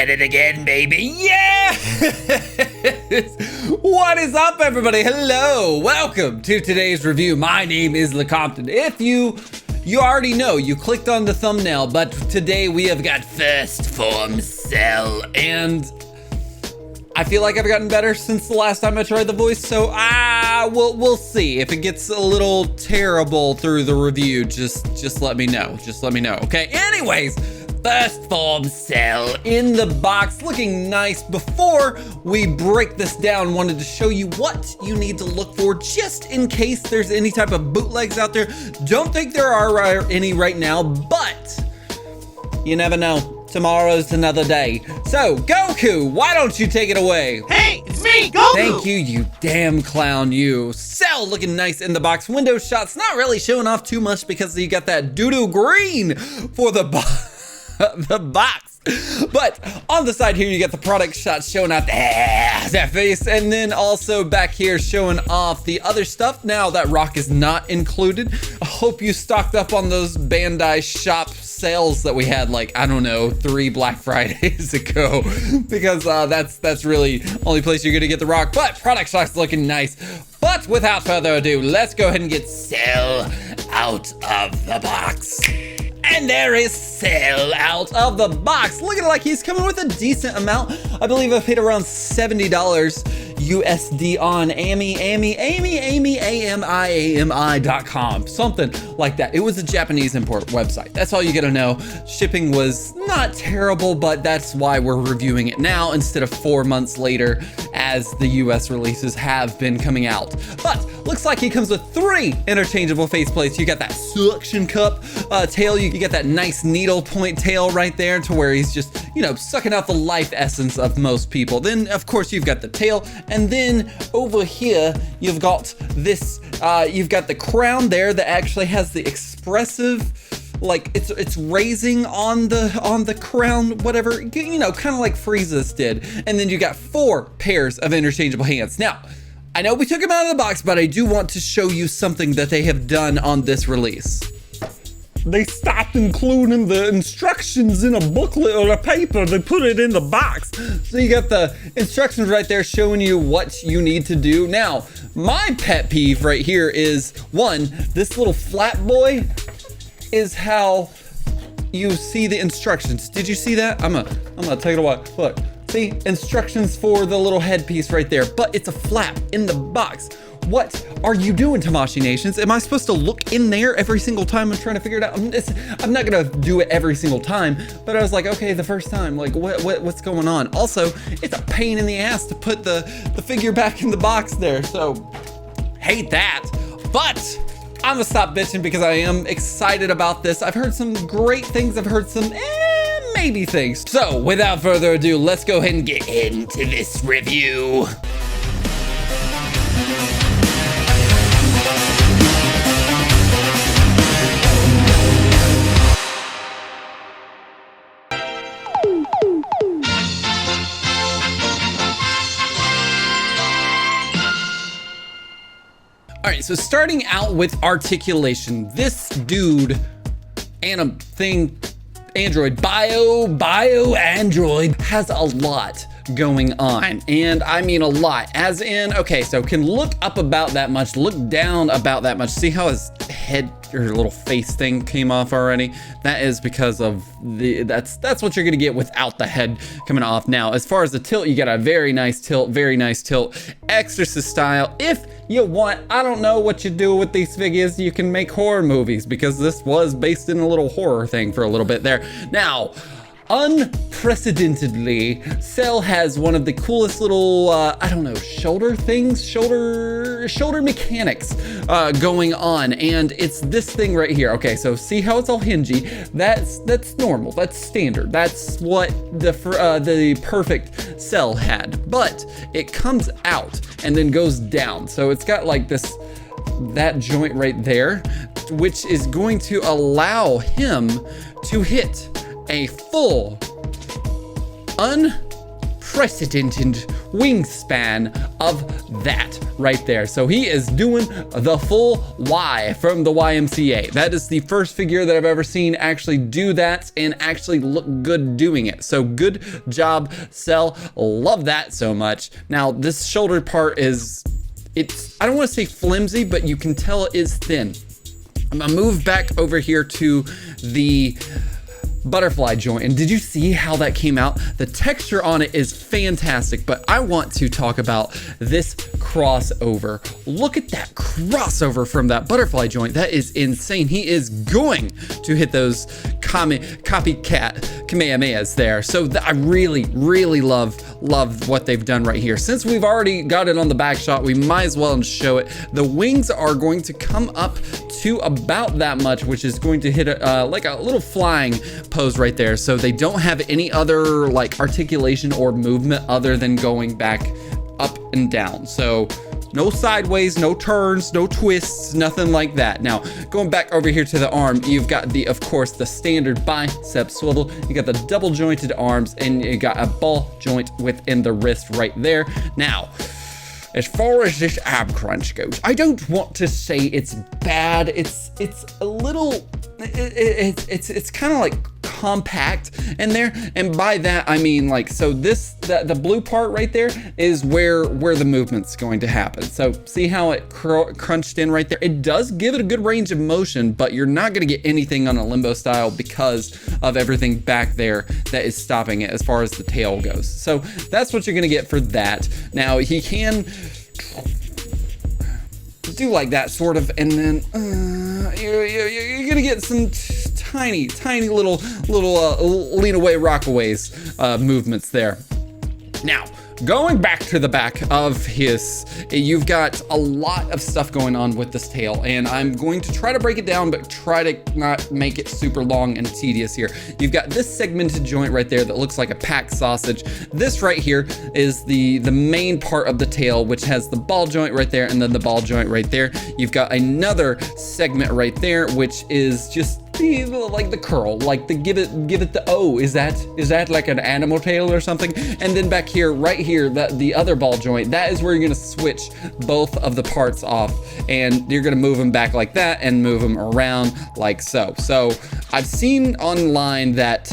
at it again, baby. Yeah! What is up, everybody? Hello. Welcome to today's review. My name is LeCompton. If you already know, you clicked on the thumbnail, but today we have got First Form Cell, and I feel like I've gotten better since the last time I tried the voice, so we'll see. If it gets a little terrible through the review, just let me know. Just let me know, okay? Anyways, First Form Cell in the box, looking nice. Before we break this down, wanted to show you what you need to look for just in case there's any type of bootlegs out there. Don't think there are any right now, but you never know. Tomorrow's another day. So, Goku, why don't you take it away? Hey, it's me, Goku! Thank you, you damn clown, you. Cell looking nice in the box. Window shots not really showing off too much because you got that doo-doo green for the box. But on the side here, you get the product shot showing off that face, and then also back here showing off the other stuff. Now that rock is not included. I hope you stocked up on those Bandai shop sales that we had, like, I don't know, 3 Black Fridays ago, because that's really only place you're gonna get the rock. But product shot's looking nice. But without further ado, let's go ahead and get Cell out of the box. And there is Cell out of the box. Looking like he's coming with a decent amount. I believe I paid around $70 USD on AMI.com. Something like that. It was a Japanese import website. That's all you gotta know. Shipping was not terrible, but that's why we're reviewing it now instead of 4 months later as the US releases have been coming out. But looks like he comes with 3 interchangeable faceplates. You got that suction cup tail. You get that nice needle point tail right there to where he's just, you know, sucking out the life essence of most people. Then, of course, you've got the tail. And then over here, you've got this, you've got the crown there that actually has the expressive, like it's raising on the crown, whatever, you know, kind of like Frieza's did. And then you got 4 pairs of interchangeable hands. Now, I know we took him out of the box, but I do want to show you something that they have done on this release. They stopped including the instructions in a booklet or a paper. They put it in the box. So you got the instructions right there showing you what you need to do. Now, my pet peeve right here is, one, this little flat boy is how you see the instructions. Did you see that? I'm gonna take it away. Look, see, instructions for the little headpiece right there, but it's a flap in the box. What are you doing, Tamashii Nations? Am I supposed to look in there every single time I'm trying to figure it out? I'm not gonna do it every single time, but I was like, okay, the first time, like, what's going on? Also, it's a pain in the ass to put the figure back in the box there, so hate that. But I'm gonna stop bitching because I am excited about this. I've heard some great things. I've heard some maybe things. So without further ado, let's go ahead and get into this review. All right, so starting out with articulation, this dude, android, bio android has a lot going on, and I mean a lot, as in, okay, so can look up about that much, look down about that much. See how his head or little face thing came off already? That is because of that's what you're gonna get without the head coming off. Now, as far as the tilt, you got a very nice tilt, Exorcist style. If you want, I don't know what you do with these figures, you can make horror movies, because this was based in a little horror thing for a little bit there. Now, unprecedentedly, Cell has one of the coolest little, I don't know, shoulder things, shoulder mechanics going on, and it's this thing right here. Okay, so see how it's all hingy? That's normal, that's standard. That's what the perfect Cell had, but it comes out and then goes down. So it's got like that joint right there, which is going to allow him to hit a full, unprecedented wingspan of that right there. So he is doing the full Y from the YMCA. That is the first figure that I've ever seen actually do that and actually look good doing it. So good job, Cell. Love that so much. Now this shoulder part is, I don't want to say flimsy, but you can tell it is thin. I'm gonna move back over here to the butterfly joint, and did you see how that came out? The texture on it is fantastic, but I want to talk about this crossover. Look at that crossover from that butterfly joint. That is insane. He is going to hit those copycat Kamehamehas there. So I really love what they've done right here. Since we've already got it on the back shot, we might as well show it. The wings are going to come up to about that much, which is going to hit like a little flying pose right there. So they don't have any other like articulation or movement other than going back up and down. So no sideways, no turns, no twists, nothing like that. Now, going back over here to the arm, you've got of course, the standard bicep swivel. You got the double jointed arms, and you got a ball joint within the wrist right there. Now, as far as this ab crunch goes, I don't want to say it's bad. It's a little, it's kind of like compact in there, and by that I mean like, so the blue part right there is where the movement's going to happen. So see how it crunched in right there? It does give it a good range of motion, but you're not going to get anything on a limbo style because of everything back there that is stopping it as far as the tail goes. So that's what you're going to get for that. Now he can do like that sort of, and then you're gonna get some tiny little lean away, rockaways movements there. Now, going back to the back of his, you've got a lot of stuff going on with this tail, and I'm going to try to break it down, but try to not make it super long and tedious here. You've got this segmented joint right there that looks like a packed sausage. This right here is the main part of the tail, which has the ball joint right there, and then the ball joint right there. You've got another segment right there, which is just like the curl, like the give it the O. Is that like an animal tail or something? And then back here, right here, the other ball joint, that is where you're gonna switch both of the parts off, and you're gonna move them back like that and move them around like so. So I've seen online that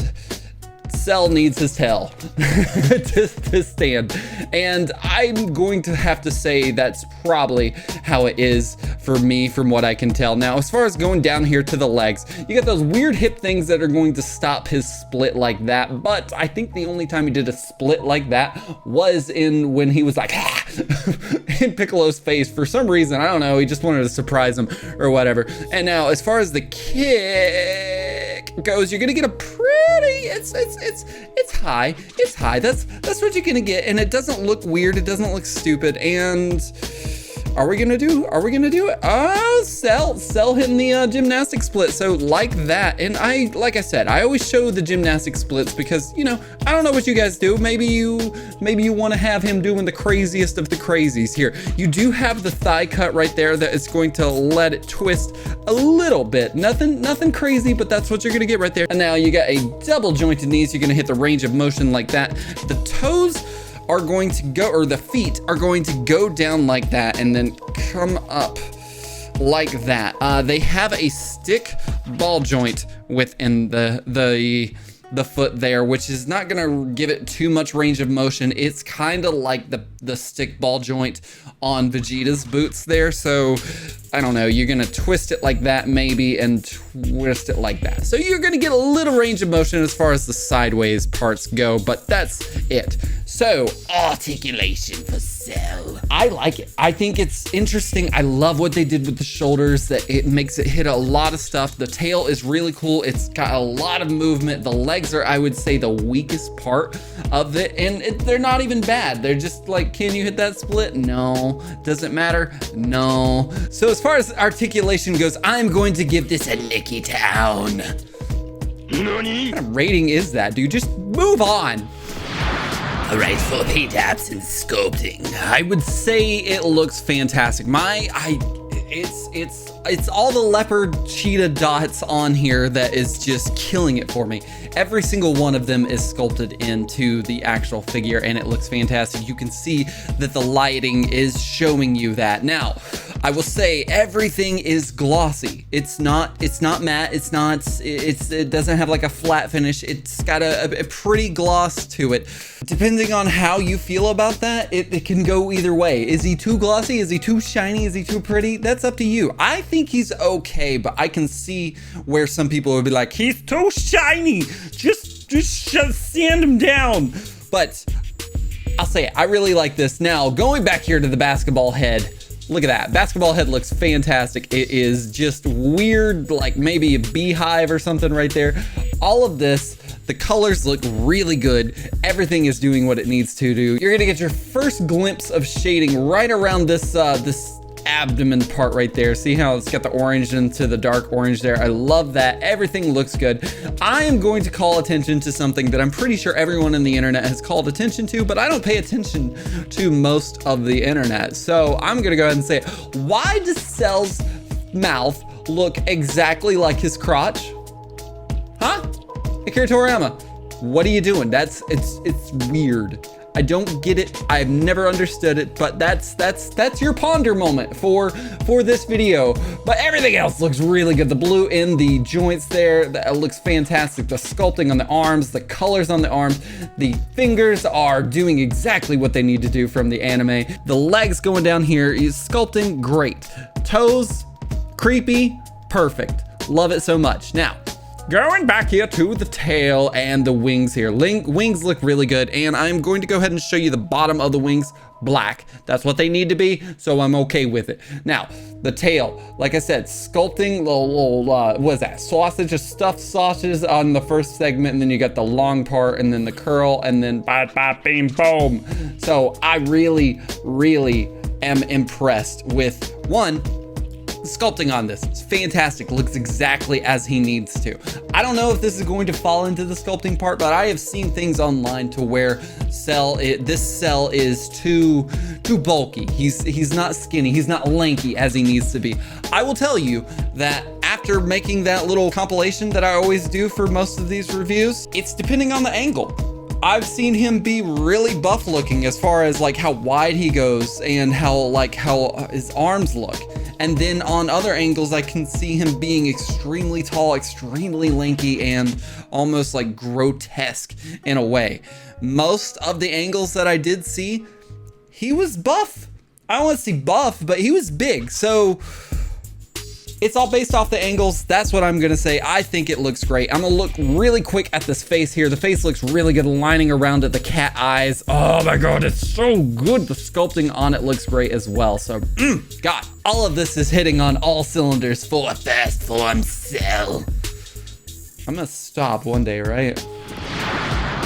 Cell needs his tail to stand, and I'm going to have to say that's probably how it is for me from what I can tell. Now, as far as going down here to the legs, you got those weird hip things that are going to stop his split like that, but I think the only time he did a split like that was when he was like in Piccolo's face for some reason. I don't know, he just wanted to surprise him or whatever. And now as far as the kick goes, you're gonna get a pretty, it's high. That's what you're gonna get, and it doesn't look weird, it doesn't look stupid. And are we gonna do it? Cell hitting the gymnastic split. So like that, and like I said, I always show the gymnastic splits because, you know, I don't know what you guys do. Maybe you want to have him doing the craziest of the crazies here. You do have the thigh cut right there that is going to let it twist a little bit. Nothing crazy, but that's what you're gonna get right there. And now you got a double jointed knees. You're gonna hit the range of motion like that. The toes are going to go, or the feet are going to go down like that and then come up like that. They have a stick ball joint within the foot there, which is not gonna give it too much range of motion. It's kind of like the stick ball joint on Vegeta's boots there. So I don't know, you're gonna twist it like that maybe and twist it like that. So you're gonna get a little range of motion as far as the sideways parts go, but that's it. So articulation for Cell. I like it. I think it's interesting. I love what they did with the shoulders, that it makes it hit a lot of stuff. The tail is really cool. It's got a lot of movement. The legs are, I would say, the weakest part of it, and they're not even bad. They're just like, can you hit that split? No. Does it matter? No. So as far as articulation goes, I'm going to give this a Nicky Town. What kind of rating is that, dude? Just move on. All right, for paint apps and sculpting, I would say it looks fantastic. It's all the leopard cheetah dots on here that is just killing it for me. Every single one of them is sculpted into the actual figure, and it looks fantastic. You can see that the lighting is showing you that. Now, I will say everything is glossy. It's not matte. It doesn't have like a flat finish. It's got a pretty gloss to it. Depending on how you feel about that, it can go either way. Is he too glossy? Is he too shiny? Is he too pretty? That's up to you. I think he's okay, but I can see where some people would be like, he's too shiny. Just sand him down. But I'll say it, I really like this. Now, going back here to the basketball head, look at that. Basketball head looks fantastic. It is just weird, like maybe a beehive or something right there. All of this, the colors look really good. Everything is doing what it needs to do. You're gonna get your first glimpse of shading right around this abdomen part right there. See how it's got the orange into the dark orange there? I love that. Everything looks good. I am going to call attention to something that I'm pretty sure everyone on the internet has called attention to, but I don't pay attention to most of the internet. So I'm gonna go ahead and say it. Why does Cell's mouth look exactly like his crotch? Huh? Akira Toriyama, what are you doing? It's weird. I don't get it. I've never understood it, but that's your ponder moment for this video. But everything else looks really good. The blue in the joints there, that looks fantastic. The sculpting on the arms, the colors on the arms, the fingers are doing exactly what they need to do from the anime. The legs going down here is sculpting great. Toes, creepy, perfect. Love it so much. Now, going back here to the tail and the wings here. Wings look really good, and I'm going to go ahead and show you the bottom of the wings black. That's what they need to be, so I'm okay with it. Now, the tail, like I said, sculpting little what is that? Sausage, just stuffed sausages on the first segment, and then you got the long part, and then the curl, and then bop, bop, beam, boom. So I really, really am impressed with one, sculpting on this. It's fantastic. Looks exactly as he needs to. I don't know if this is going to fall into the sculpting part, but I have seen things online to where this Cell is too bulky. He's not skinny. He's not lanky as he needs to be. I will tell you that after making that little compilation that I always do for most of these reviews, it's depending on the angle. I've seen him be really buff looking as far as like how wide he goes and how his arms look. And then on other angles, I can see him being extremely tall, extremely lanky, and almost like grotesque in a way. Most of the angles that I did see, he was buff. I don't want to see buff, but he was big. So it's all based off the angles. That's what I'm gonna say. I think it looks great. I'm gonna look really quick at this face here. The face looks really good, lining around it, the cat eyes. Oh my God, it's so good. The sculpting on it looks great as well. So, God, all of this is hitting on all cylinders for a fast form Cell. I'm gonna stop one day, right?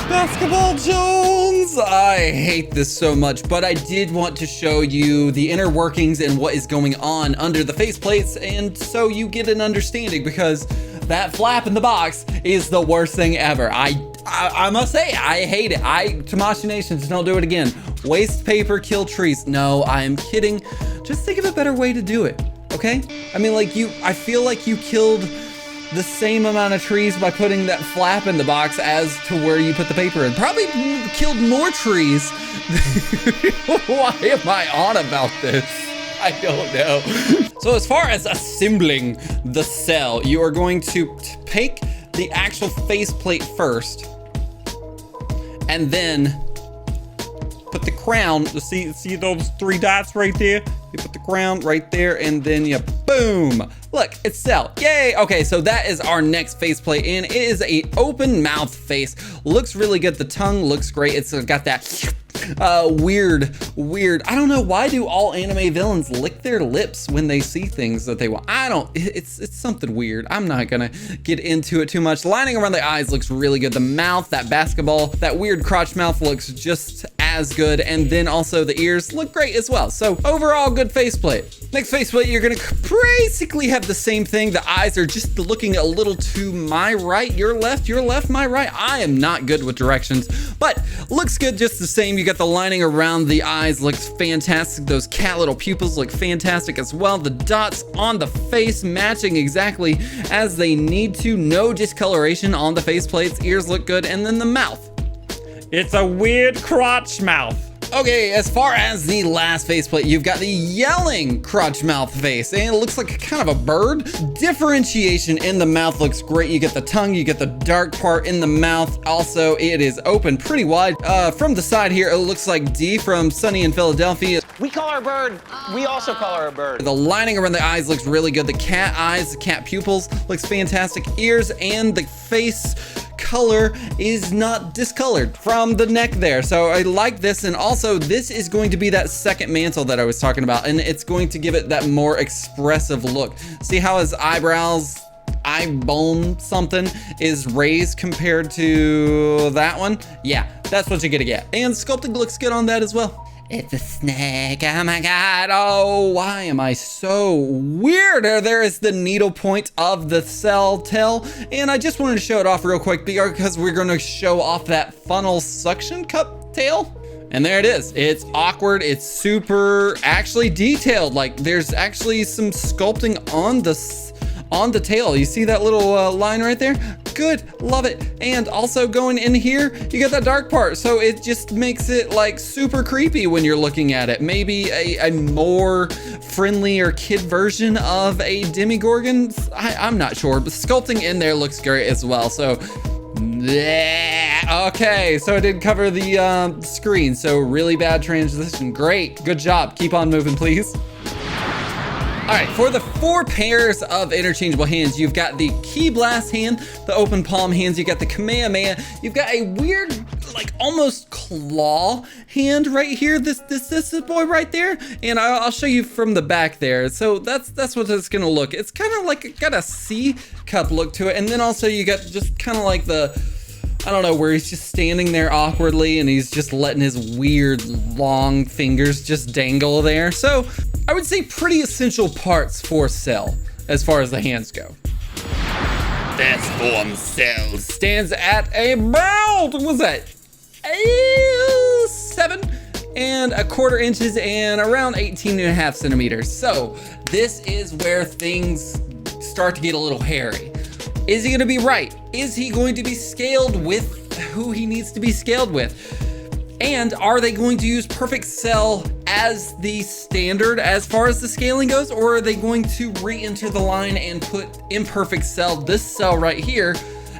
Basketball Jones! I hate this so much, but I did want to show you the inner workings and what is going on under the faceplates, and so you get an understanding, because that flap in the box is the worst thing ever. I must say, I hate it. Tamashii Nations, don't do it again. Waste paper, kill trees. No, I am kidding. Just think of a better way to do it, okay? I mean, like I feel like you killed the same amount of trees by putting that flap in the box as to where you put the paper in. Probably killed more trees. Why am I on about this? I don't know. So as far as assembling the Cell, you are going to take the actual faceplate first, and then put the crown. See those 3 dots right there? You put the crown right there, and then you boom. Look, it's Cell. Yay! Okay, so that is our next faceplate, and it is a open mouth face. Looks really good. The tongue looks great. It's got that weird. I don't know, why do all anime villains lick their lips when they see things that they want? It's something weird. I'm not gonna get into it too much. Lining around the eyes looks really good. The mouth, that basketball, that weird crotch mouth looks just as good. And then also the ears look great as well. So overall, good faceplate. Next faceplate, you're gonna basically have the same thing. The eyes are just looking a little to my right, your left, my right. I am not good with directions, but looks good just the same. You got the lining around the eyes, looks fantastic. Those cat little pupils look fantastic as well. The dots on the face matching exactly as they need to. No discoloration on the faceplates. Ears look good, and then the mouth. It's a weird crotch mouth. Okay, as far as the last faceplate, you've got the yelling crotch mouth face, and it looks like kind of a bird. Differentiation in the mouth looks great. You get the tongue, you get the dark part in the mouth. Also, it is open pretty wide. From the side here, it looks like Dee from Sunny in Philadelphia. We call her a bird. We also call her a bird. The lining around the eyes looks really good. The cat eyes, the cat pupils looks fantastic. Ears and the face color is not discolored from the neck there. So I like this. And also this is going to be that second mantle that I was talking about, and it's going to give it that more expressive look. See how his eyebrows, eye bone something is raised compared to that one? Yeah, that's what you're gonna get. And sculpting looks good on that as well. It's a snake, oh my God. Oh, why am I so weird? There is the needle point of the cell tail. And I just wanted to show it off real quick because we're gonna show off that funnel suction cup tail. And there it is. It's awkward. It's super actually detailed. Like there's actually some sculpting on the tail. You see that little line right there? Good, love it. And also going in here, you got that dark part. So it just makes it like super creepy when you're looking at it. Maybe a more friendly or kid version of a Demogorgon. I'm not sure, but sculpting in there looks great as well. So okay, so I did cover the screen. So really bad transition. Great, good job. Keep on moving, please. All right, for the 4 pairs of interchangeable hands, you've got the Key Blast hand, the open palm hands, you got the Kamehameha, you've got a weird, like almost claw hand right here, this boy right there, and I'll show you from the back there. So that's what it's gonna look. It's kind of like got a C cup look to it, and then also you got just kind of like the, I don't know, where he's just standing there awkwardly and he's just letting his weird long fingers just dangle there. So I would say pretty essential parts for Cell as far as the hands go. This form Cell Stands at about, what was that? 7 1/4 inches and around 18.5 centimeters. So this is where things start to get a little hairy. Is he gonna be right? Is he going to be scaled with who he needs to be scaled with? And are they going to use perfect cell as the standard as far as the scaling goes? Or are they going to re-enter the line and put imperfect cell, this cell right here,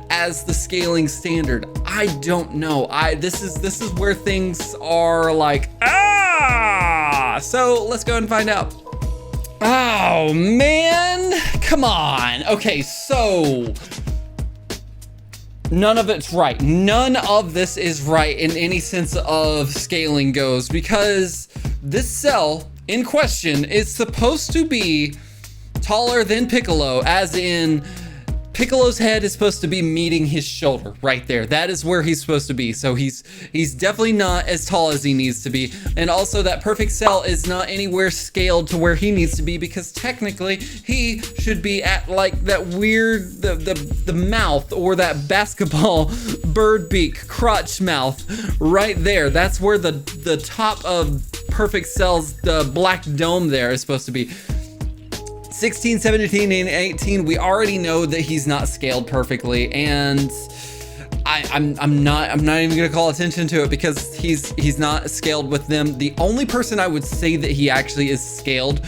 as the scaling standard? I don't know. This is where things are like, so let's go ahead and find out. Oh man, come on. Okay, so none of it's right. None of this is right in any sense of scaling goes, because this cell in question is supposed to be taller than Piccolo, as in Piccolo's head is supposed to be meeting his shoulder right there. That is where he's supposed to be. So he's definitely not as tall as he needs to be. And also that perfect cell is not anywhere scaled to where he needs to be, because technically he should be at like that weird, the mouth, or that basketball bird beak crotch mouth right there. That's where the top of perfect cell's, the black dome there is supposed to be. 16, 17, and 18, we already know that he's not scaled perfectly, and I'm not even gonna call attention to it because he's not scaled with them. The only person I would say that he actually is scaled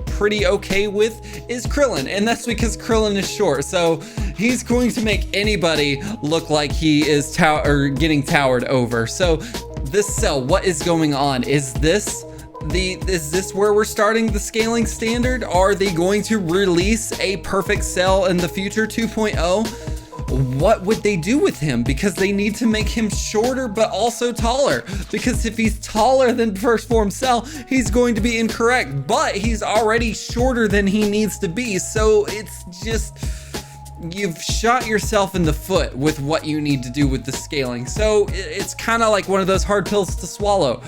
pretty okay with is Krillin, and that's because Krillin is short, so he's going to make anybody look like he is getting towered over. So this cell, what is going on? Is this where we're starting the scaling standard? Are they going to release a perfect cell in the future 2.0? What would they do with him? Because they need to make him shorter but also taller, because if he's taller than first form cell, he's going to be incorrect, but he's already shorter than he needs to be. So it's just, you've shot yourself in the foot with what you need to do with the scaling. So it's kind of like one of those hard pills to swallow.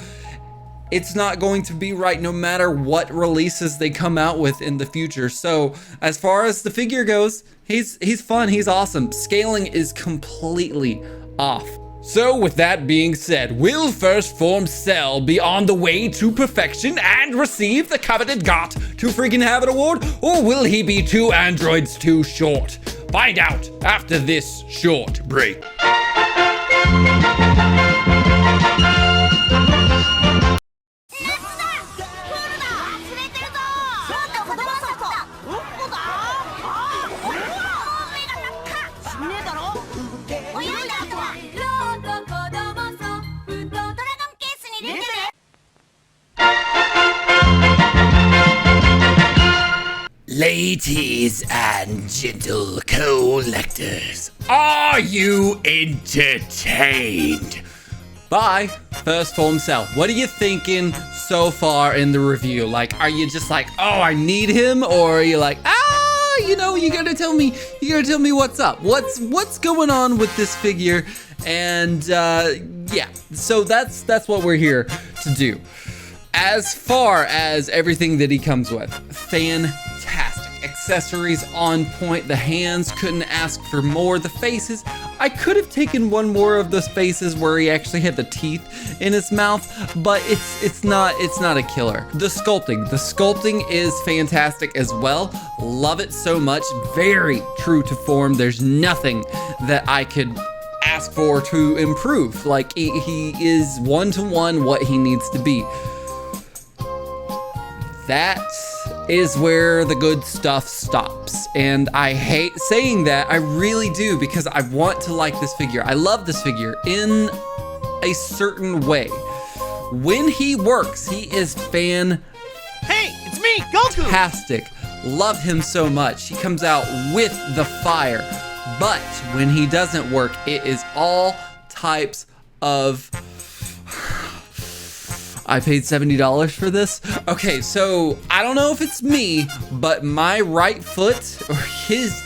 It's not going to be right no matter what releases they come out with in the future. So as far as the figure goes, he's fun, he's awesome. Scaling is completely off. So with that being said, will First Form Cell be on the way to perfection and receive the coveted Got to Freaking Have It award? Or will he be 2 androids too short? Find out after this short break. Ladies and gentle collectors, are you entertained? By First Form Cell. What are you thinking so far in the review? Like, are you just like, oh, I need him? Or are you like, you know, you gotta tell me what's up. What's going on with this figure? And yeah, so that's what we're here to do. As far as everything that he comes with, fantastic. Accessories on point. The hands, couldn't ask for more. The faces, I could have taken one more of those faces where he actually had the teeth in his mouth, but it's not a killer. The sculpting is fantastic as well. Love it so much. Very true to form. There's nothing that I could ask for to improve. Like he is one-to-one what he needs to be. That is where the good stuff stops. And I hate saying that, I really do, because I want to like this figure. I love this figure in a certain way. When he works, he is fantastic. Hey, it's me, Goku! Love him so much. He comes out with the fire. But when he doesn't work, it is all types of... I paid $70 for this. Okay, so I don't know if it's me, but my right foot, or his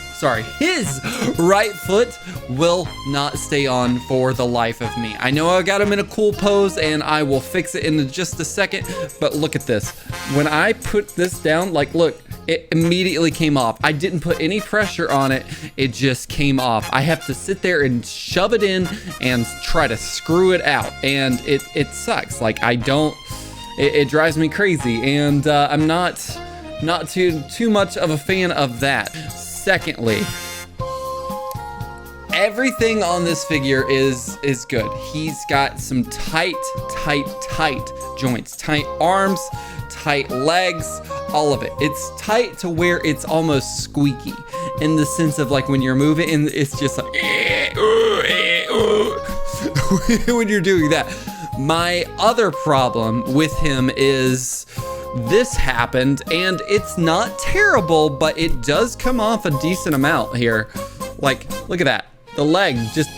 right foot will not stay on for the life of me. I know I got him in a cool pose and I will fix it in just a second, but look at this. When I put this down, like look, it immediately came off. I didn't put any pressure on it. It just came off. I have to sit there and shove it in and try to screw it out. And it sucks. Like it drives me crazy. And I'm not too much of a fan of that. Secondly, everything on this figure is good. He's got some tight joints, tight arms, tight legs, all of it. It's tight to where it's almost squeaky in the sense of like when you're moving and it's just like when you're doing that. My other problem with him is this happened and it's not terrible, but it does come off a decent amount here. Like, look at that. The leg just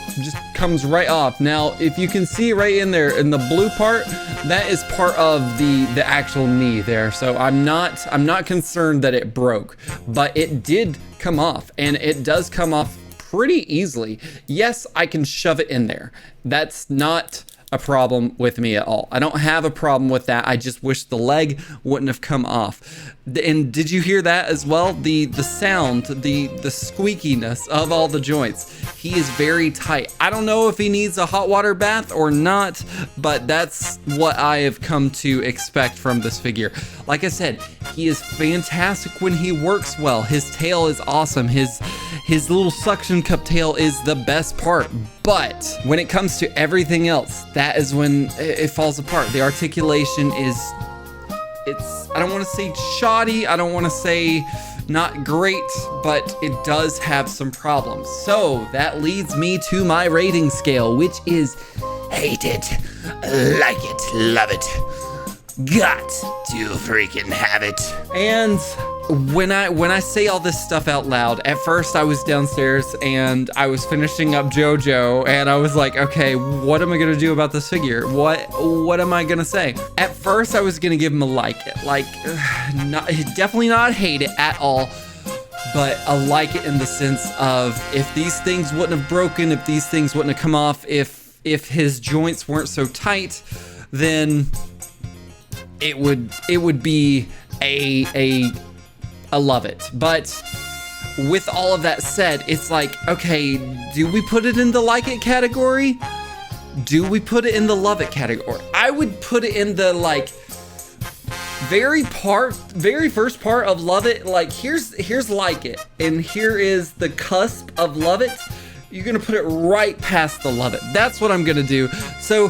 comes right off. Now, if you can see right in there in the blue part, that is part of the actual knee there. So I'm not concerned that it broke, but it did come off, and it does come off pretty easily. Yes, I can shove it in there. That's not a problem with me at all. I don't have a problem with that. I just wish the leg wouldn't have come off. And did you hear that as well? The sound, the squeakiness of all the joints. He is very tight. I don't know if he needs a hot water bath or not, but that's what I have come to expect from this figure. Like I said, he is fantastic when he works well. His tail is awesome. His little suction cup tail is the best part. But when it comes to everything else, that is when it falls apart. The articulation is, I don't want to say shoddy, I don't want to say not great, but it does have some problems. So that leads me to my rating scale, which is hate it, like it, love it, got to freaking have it. And when I say all this stuff out loud, at first I was downstairs and I was finishing up JoJo and I was like, okay, what am I gonna do about this figure? What am I gonna say? At first I was gonna give him a like it, definitely not hate it at all, but I like it in the sense of if these things wouldn't have broken, if these things wouldn't have come off, if his joints weren't so tight, then it would be a love it. But with all of that said, it's like, okay, do we put it in the like it category? Do we put it in the love it category? I would put it in the like very first part of love it. Like here's like it, and here is the cusp of love it. You're gonna put it right past the love it. That's what I'm gonna do. So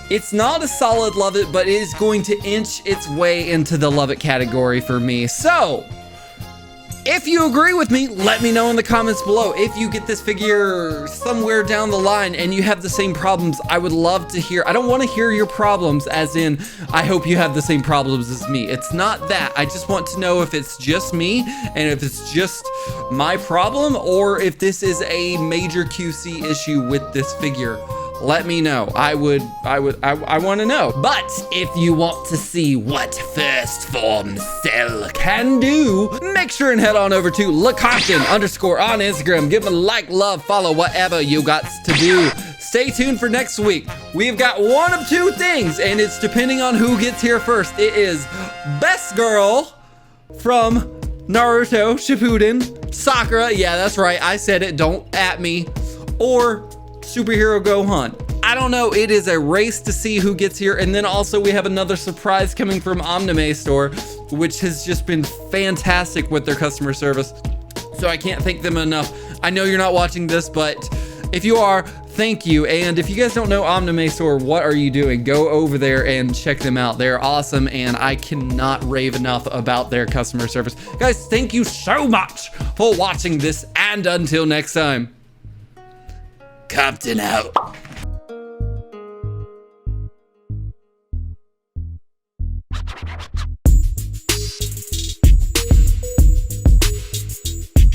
it's not a solid love it, but it is going to inch its way into the love it category for me. So if you agree with me, let me know in the comments below. If you get this figure somewhere down the line and you have the same problems, I would love to hear. I don't want to hear your problems as in, I hope you have the same problems as me. It's not that. I just want to know if it's just me and if it's just my problem or if this is a major QC issue with this figure. Let me know. I want to know. But if you want to see what First Form Cell can do, make sure and head on over to LeCompton _ on Instagram. Give him a like, love, follow, whatever you got to do. Stay tuned for next week. We've got one of two things, and it's depending on who gets here first. It is Best Girl from Naruto Shippuden, Sakura. Yeah, that's right. I said it. Don't at me. Or Superhero Gohan. I don't know. It is a race to see who gets here. And then also we have another surprise coming from Anime Store, which has just been fantastic with their customer service. So I can't thank them enough. I know you're not watching this, but if you are, thank you. And if you guys don't know Anime Store, what are you doing? Go over there and check them out. They're awesome, and I cannot rave enough about their customer service. Guys, thank you so much for watching this, and until next time. Compton out.